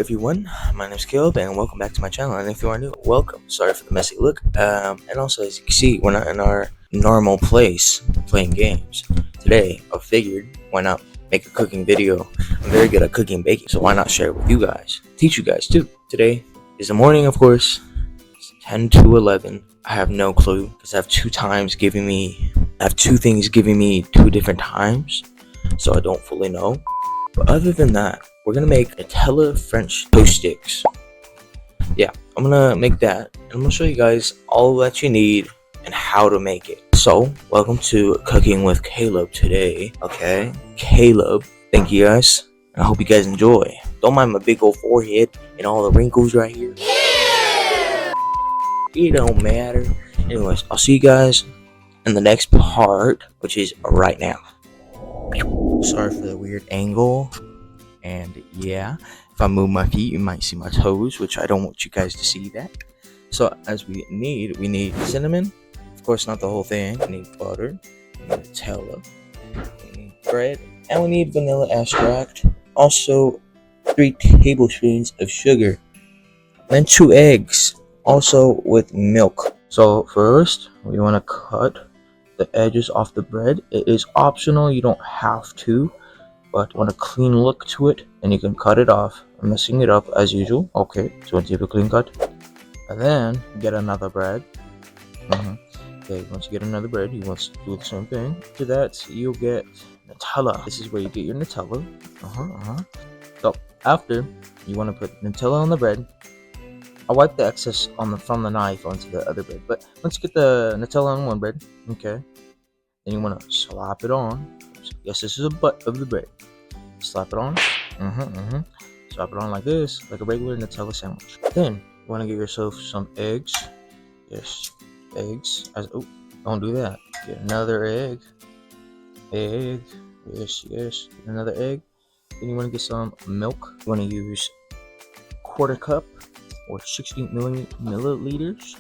everyone, my name is Caleb and welcome back to my channel, and if you are new, welcome. Sorry for the messy look, and also as you can see, we're not in our normal place playing games. Today, I figured, why not make a cooking video? I'm very good at cooking and baking, so why not share it with you guys, teach you guys too. Today is the morning, of course. It's 10 to 11. I have no clue, because I have two things giving me 2 different times, so I don't fully know. But other than that, we're gonna make Nutella French Toast Sticks. Yeah, I'm gonna make that, and I'm gonna show you guys all that you need and how to make it. So, welcome to Cooking with Caleb today. Okay, Caleb. Thank you guys. I hope you guys enjoy. Don't mind my big old forehead and all the wrinkles right here. Yeah! It don't matter. Anyways, I'll see you guys in the next part, which is right now. Sorry for the weird angle, and yeah, if I move my feet you might see my toes, which I don't want you guys to see that. So as we need cinnamon, of course not the whole thing. We need butter, we need Nutella, we need bread, and we need vanilla extract. Also 3 tablespoons of sugar, and 2 eggs, also with milk. So first we want to cut the edges off the bread. It is optional, you don't have to, but want a clean look to it, and you can cut it off. I'm messing it up as usual. Okay, so once you have a clean cut, and then get another bread. Okay, once you get another bread, you want to do the same thing. After that, you'll get Nutella. This is where you get your Nutella. So after, you want to put Nutella on the bread. I wipe the excess from the knife onto the other bread. But once you get the Nutella on one bread, okay, then you want to slap it on. Yes, this is a butt of the bread. Slap it on. Slap it on like this, like a regular Nutella sandwich. Then you want to get yourself some eggs. Yes, eggs. Don't do that. Get another egg. Yes. Get another egg. Then you want to get some milk. You want to use 1/4 cup or 60 milliliters.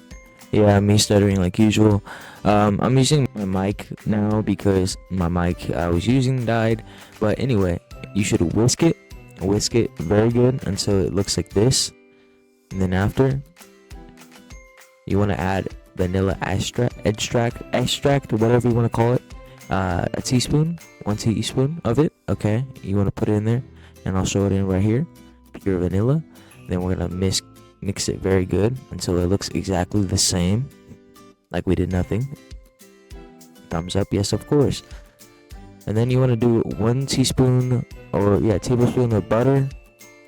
Yeah, me stuttering like usual. I'm using my mic now because my mic I was using died. But anyway, you should whisk it very good until it looks like this. And then after, you want to add vanilla extract, whatever you want to call it. A teaspoon, 1 teaspoon of it. Okay, you want to put it in there, and I'll show it in right here. Pure vanilla. Then we're gonna mix it very good until it looks exactly the same, like we did nothing. Thumbs up, yes, of course. And then you want to do 1 teaspoon tablespoon of butter,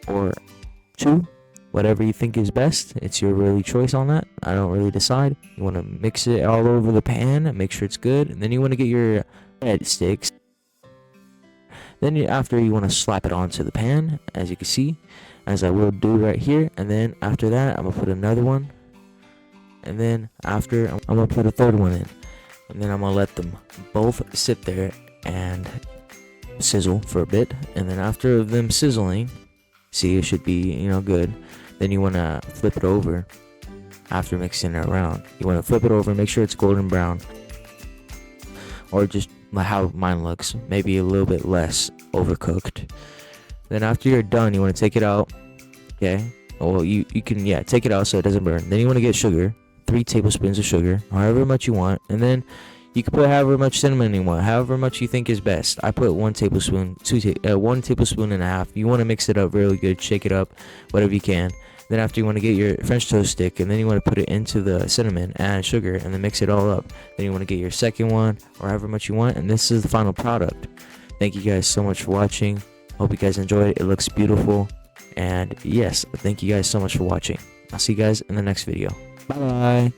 or 2, whatever you think is best. It's your really choice on that. I don't really decide. You want to mix it all over the pan, make sure it's good, and then you want to get your bread sticks. Then after, you want to slap it onto the pan, as you can see, as I will do right here. And then after that, I'm gonna put another one, and then after, I'm gonna put a 3rd one in, and then I'm gonna let them both sit there and sizzle for a bit. And then after them sizzling, see, it should be good. Then you want to flip it over. After mixing it around, you want to flip it over, make sure it's golden brown, or just how mine looks, maybe a little bit less overcooked. Then after you're done, you want to take it out. Okay, well, you can take it out so it doesn't burn. Then you want to get sugar, 3 tablespoons of sugar, however much you want, and then you can put however much cinnamon you want, however much you think is best. I put 1 tablespoon, 1 tablespoon and a half. You want to mix it up really good, shake it up, whatever you can. Then after, you want to get your French toast stick, and then you want to put it into the cinnamon, add sugar, and then mix it all up. Then you want to get your second one, or however much you want, and this is the final product. Thank you guys so much for watching. Hope you guys enjoyed it. It looks beautiful. And yes, thank you guys so much for watching. I'll see you guys in the next video. Bye bye.